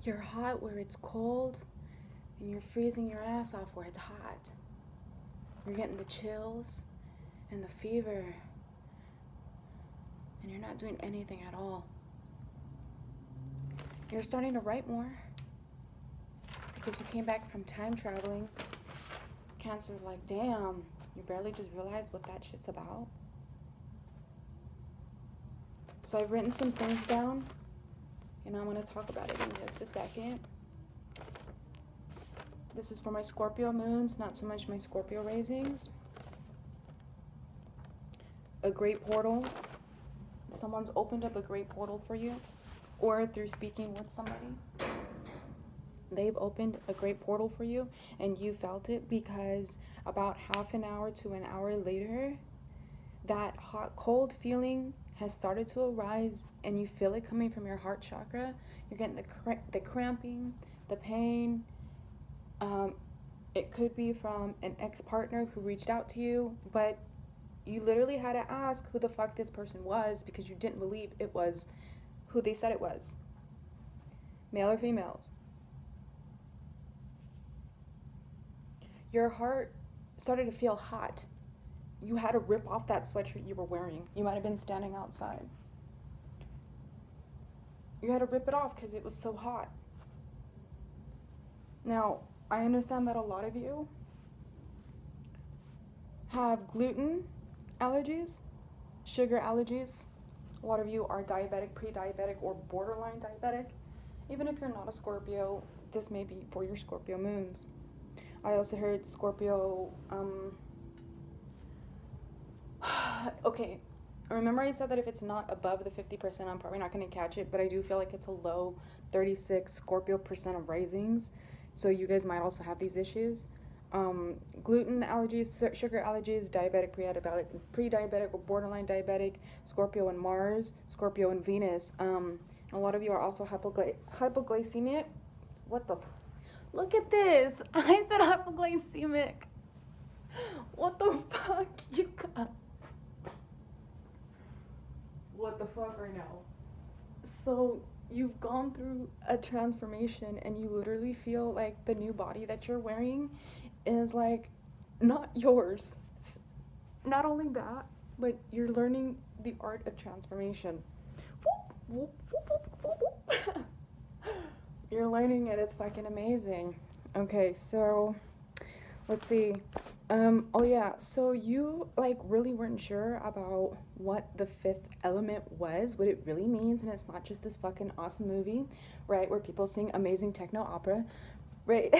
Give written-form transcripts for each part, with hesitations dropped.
You're hot where it's cold, and you're freezing your ass off where it's hot. You're getting the chills and the fever, and you're not doing anything at all. You're starting to write more because you came back from time traveling. Cancer's like, damn, you barely just realized what that shit's about. So I've written some things down, and I'm going to talk about it in just a second. This is for my Scorpio moons, not so much my Scorpio risings. A great portal. Someone's opened up a great portal for you, or through speaking with somebody. They've opened a great portal for you, and you felt it because about half an hour to an hour later, that hot, cold feeling has started to arise, and you feel it coming from your heart chakra. You're getting the cramping, the pain. It could be from an ex-partner who reached out to you, but you literally had to ask who the fuck this person was because you didn't believe it was who they said it was. Male or females. Your heart started to feel hot. You had to rip off that sweatshirt you were wearing. You might have been standing outside. You had to rip it off because it was so hot. Now, I understand that a lot of you have gluten allergies, sugar allergies. A lot of you are diabetic, pre-diabetic, or borderline diabetic. Even if you're not a Scorpio, this may be for your Scorpio moons. I also heard Scorpio, okay, remember I said that if it's not above the 50%, I'm probably not going to catch it, but I do feel like it's a low 36 Scorpio percent of risings, so you guys might also have these issues. Gluten allergies, sugar allergies, diabetic, pre-diabetic, or borderline diabetic, Scorpio and Mars, Scorpio and Venus. A lot of you are also hypoglycemic. What the? Look at this. I said hypoglycemic. What the fuck, you guys? What the fuck right now? So you've gone through a transformation, and you literally feel like the new body that you're wearing is like not yours. Not only that, but you're learning the art of transformation. You're learning it. It's fucking amazing. Okay, so let's see. Oh yeah, so you like really weren't sure about what the fifth element was, what it really means, and it's not just this fucking awesome movie, right, where people sing amazing techno opera, right?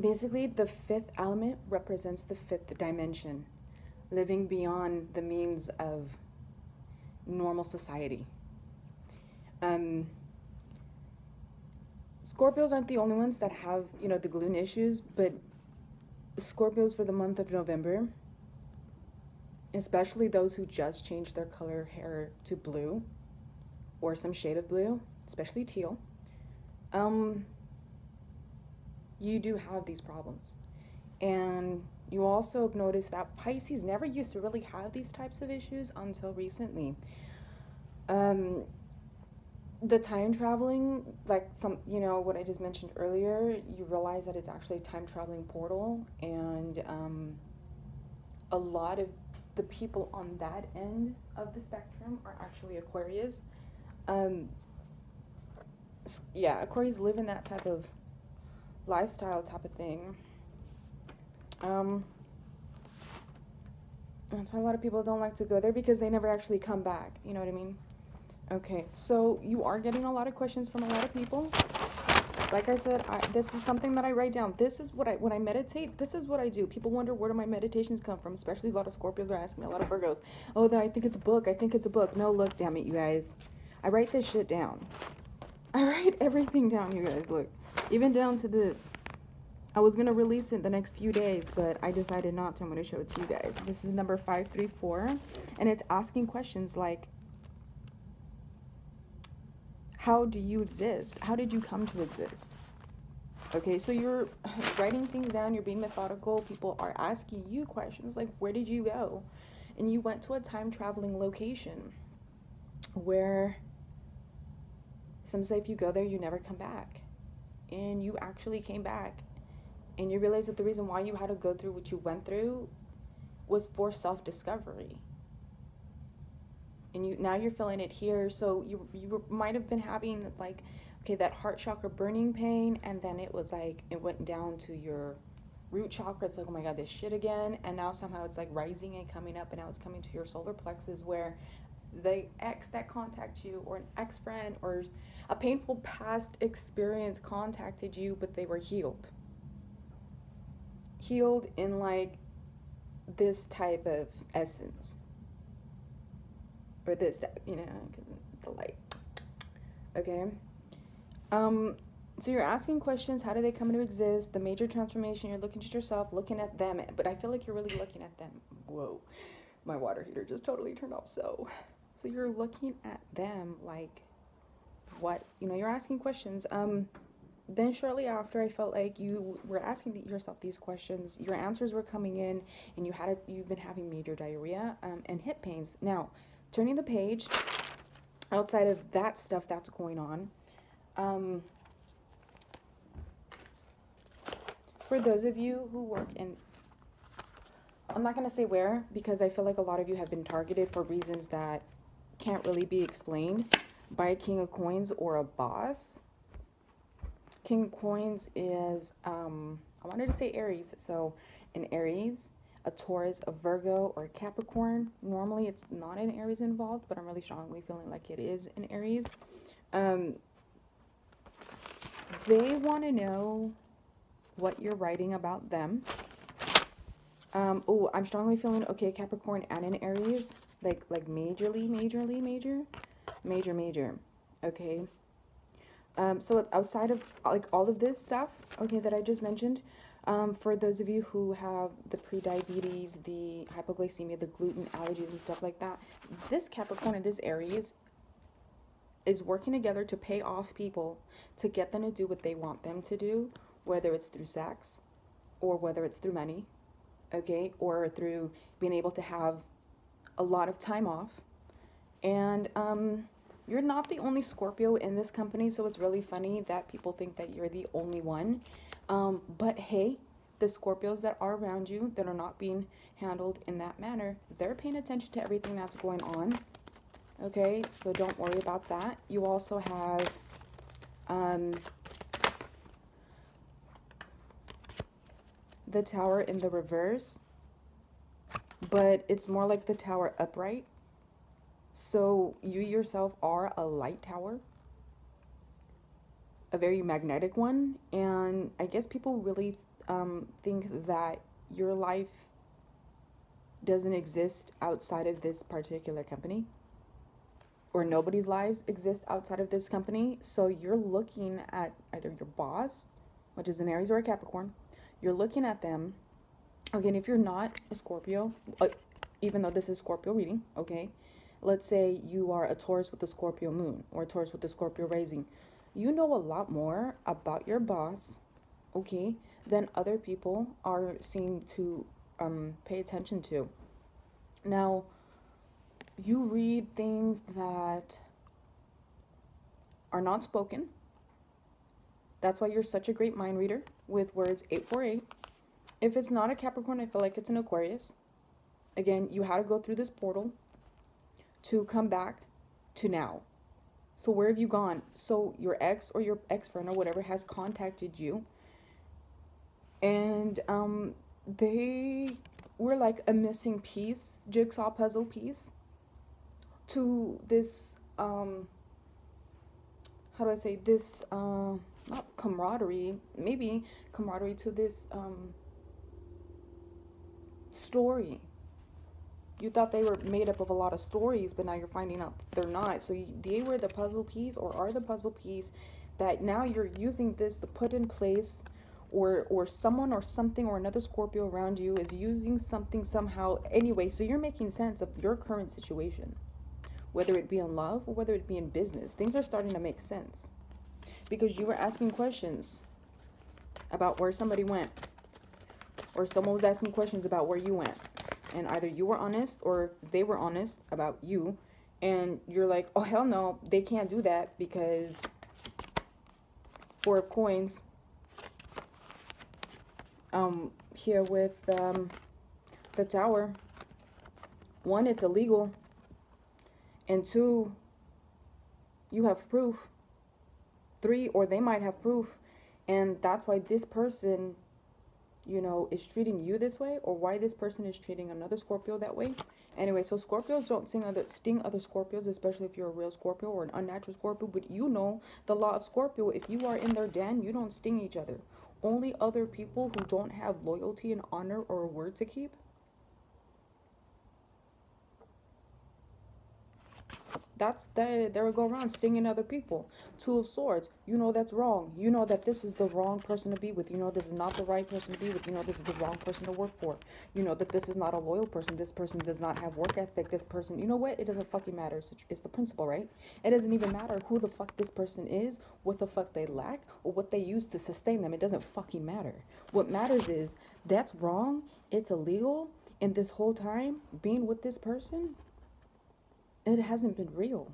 Basically, the fifth element represents the fifth dimension, living beyond the means of normal society. Scorpios aren't the only ones that have, you know, the gluten issues, but Scorpios for the month of November, especially those who just changed their color hair to blue or some shade of blue, especially teal, you do have these problems. And you also notice that Pisces never used to really have these types of issues until recently. The time traveling, like some, you know, what I just mentioned earlier, you realize that it's actually a time traveling portal, and a lot of the people on that end of the spectrum are actually Aquarius. Yeah, Aquarius live in that type of lifestyle type of thing. That's why a lot of people don't like to go there, because they never actually come back, you know what I mean? Okay, so you are getting a lot of questions from a lot of people. Like I said, this is something that I write down. This is what when I meditate, this is what I do. People wonder where do my meditations come from, especially a lot of Scorpios are asking me, a lot of Virgos. Oh, I think it's a book. I think it's a book. No, look, damn it, you guys. I write this shit down. I write everything down, you guys. Look, even down to this. I was going to release it the next few days, but I decided not to. I'm going to show it to you guys. This is number 534, and it's asking questions like, how do you exist? How did you come to exist? Okay, so you're writing things down, you're being methodical. People are asking you questions like, where did you go? And you went to a time traveling location where Some say if you go there, you never come back. And you actually came back. And you realize that the reason why you had to go through what you went through was for self-discovery. And now you're feeling it here. So you might have been having like, okay, that heart chakra burning pain, and then it was like, it went down to your root chakra. It's like, oh my God, this shit again. And now somehow it's like rising and coming up, and now it's coming to your solar plexus, where the ex that contacts you, or an ex-friend, or a painful past experience contacted you, but they were healed in like this type of essence, or this, you know, the light. Okay. So you're asking questions. How do they come into exist? The major transformation. You're looking at yourself, looking at them, but I feel like you're really looking at them. Whoa, my water heater just totally turned off. So you're looking at them like, what, you know, you're asking questions. Then shortly after, I felt like you were asking yourself these questions. Your answers were coming in, and you've been having major diarrhea and hip pains. Now, turning the page, outside of that stuff that's going on, for those of you who work in, I'm not going to say where, because I feel like a lot of you have been targeted for reasons that can't really be explained by a King of Coins or a boss. King of Coins is, I wanted to say Aries. So an Aries, a Taurus, a Virgo, or a Capricorn. Normally it's not an Aries involved, but I'm really strongly feeling like it is an Aries. They want to know what you're writing about them. Oh, I'm strongly feeling, okay, Capricorn and an Aries, like major. Okay. So outside of like all of this stuff, okay, that I just mentioned, for those of you who have the pre-diabetes, the hypoglycemia, the gluten allergies and stuff like that, this Capricorn and this Aries is working together to pay off people, to get them to do what they want them to do, whether it's through sex or whether it's through money, okay, or through being able to have a lot of time off. And you're not the only Scorpio in this company, so it's really funny that people think that you're the only one. But hey, the Scorpios that are around you that are not being handled in that manner, they're paying attention to everything that's going on. Okay, so don't worry about that. You also have the Tower in the reverse, but it's more like the Tower upright. So you yourself are a light tower, a very magnetic one, and I guess people really think that your life doesn't exist outside of this particular company, or nobody's lives exist outside of this company. So you're looking at either your boss, which is an Aries or a Capricorn. You're looking at them. Again, if you're not a Scorpio, even though this is Scorpio reading, okay, let's say you are a Taurus with a Scorpio moon, or a Taurus with a Scorpio rising. You know a lot more about your boss, okay, than other people are seen to pay attention to. Now, you read things that are not spoken. That's why you're such a great mind reader with words 848. If it's not a Capricorn, I feel like it's an Aquarius. Again, you had to go through this portal to come back to now. So where have you gone? So your ex or your ex-friend or whatever has contacted you, and they were like a missing piece, jigsaw puzzle piece to this how do I say this, not camaraderie, maybe camaraderie to this story. You thought they were made up of a lot of stories, but now you're finding out they're not. So they were the puzzle piece, or are the puzzle piece, that now you're using this to put in place, or someone or something or another Scorpio around you is using something somehow. Anyway, so you're making sense of your current situation, whether it be in love or whether it be in business. Things are starting to make sense because you were asking questions about where somebody went, or someone was asking questions about where you went. And either you were honest or they were honest about you. And you're like, oh, hell no, they can't do that because Four of Coins. Here with the Tower. One, it's illegal. And two, you have proof. Three, or they might have proof. And that's why this person, you know, is treating you this way, or why this person is treating another Scorpio that way. Anyway, so Scorpios don't sting other Scorpios, especially if you're a real Scorpio or an unnatural Scorpio. But you know the law of Scorpio. If you are in their den, you don't sting each other. Only other people who don't have loyalty and honor or a word to keep. They will go around stinging other people. Two of Swords. You know that's wrong. You know that this is the wrong person to be with. You know this is not the right person to be with. You know this is the wrong person to work for. You know that this is not a loyal person. This person does not have work ethic. This person, you know what? It doesn't fucking matter. It's the principle, right? It doesn't even matter who the fuck this person is, what the fuck they lack, or what they use to sustain them. It doesn't fucking matter. What matters is that's wrong. It's illegal. And this whole time being with this person, it hasn't been real.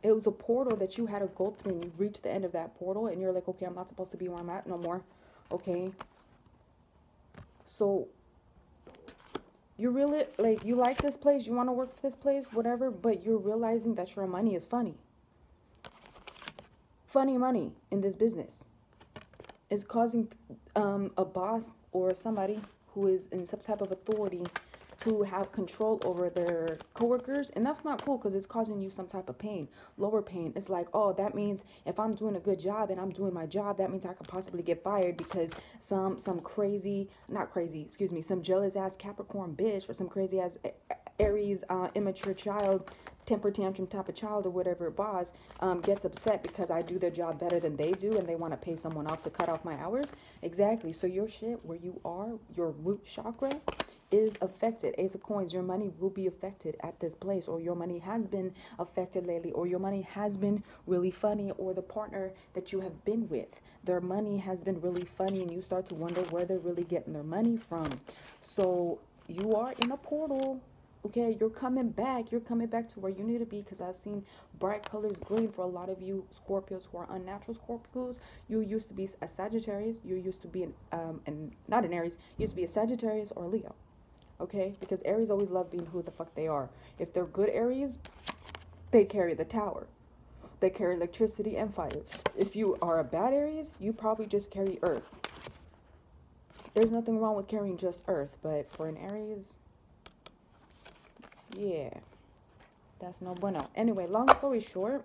It was a portal that you had to go through, and you reached the end of that portal, and you're like, okay, I'm not supposed to be where I'm at no more. Okay. So you really, like, you like this place, you want to work for this place, whatever, but you're realizing that your money is funny. Funny money in this business is causing a boss or somebody who is in some type of authority to have control over their coworkers, and that's not cool because it's causing you some type of pain, lower pain. It's like, oh, that means if I'm doing a good job and I'm doing my job, that means I could possibly get fired because some jealous ass Capricorn bitch or some crazy ass Aries immature child, temper tantrum type of child or whatever boss gets upset because I do their job better than they do, and they want to pay someone off to cut off my hours. Exactly. So your shit, where you are, your root chakra is affected. Ace of Coins, your money will be affected at this place, or your money has been affected lately, or your money has been really funny, or the partner that you have been with, their money has been really funny, and you start to wonder where they're really getting their money from. So you are in a portal. Okay, you're coming back to where you need to be, because I've seen bright colors green for a lot of you Scorpios who are unnatural Scorpios. You used to be a Sagittarius, you used to be not an Aries, you used to be a Sagittarius or a Leo. Okay, because Aries always love being who the fuck they are. If they're good Aries, they carry the Tower. They carry electricity and fire. If you are a bad Aries, you probably just carry Earth. There's nothing wrong with carrying just Earth, but for an Aries, yeah, that's no bueno. Anyway, long story short,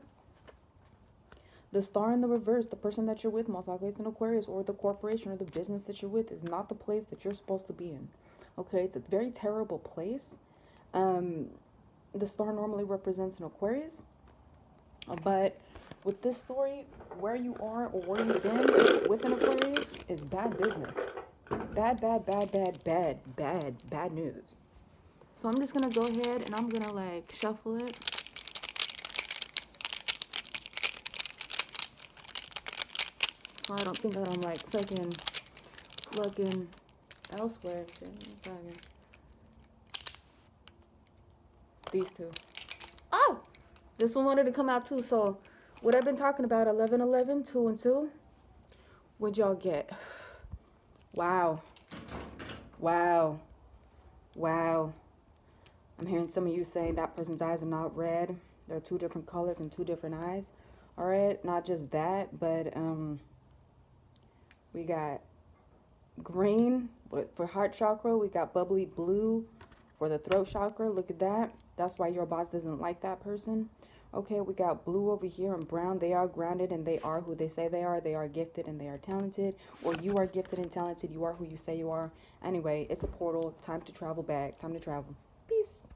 the Star in the reverse, the person that you're with, most likely it's an Aquarius, or the corporation or the business that you're with, is not the place that you're supposed to be in. Okay, it's a very terrible place. The Star normally represents an Aquarius, but with this story, where you are or where you've been with an Aquarius is bad business. Bad news. So I'm just going to go ahead and I'm going to like shuffle it. So I don't think that I'm like fucking looking elsewhere. These two. Oh! This one wanted to come out too. So what I've been talking about, 11, 11, 2 and 2. What'd y'all get? Wow. Wow. Wow. I'm hearing some of you saying that person's eyes are not red. They're two different colors and two different eyes. All right, not just that, but we got green for heart chakra. We got bubbly blue for the throat chakra. Look at that. That's why your boss doesn't like that person. Okay, we got blue over here and brown. They are grounded and they are who they say they are. They are gifted and they are talented. Or you are gifted and talented. You are who you say you are. Anyway, it's a portal. Time to travel back. Time to travel. Peace.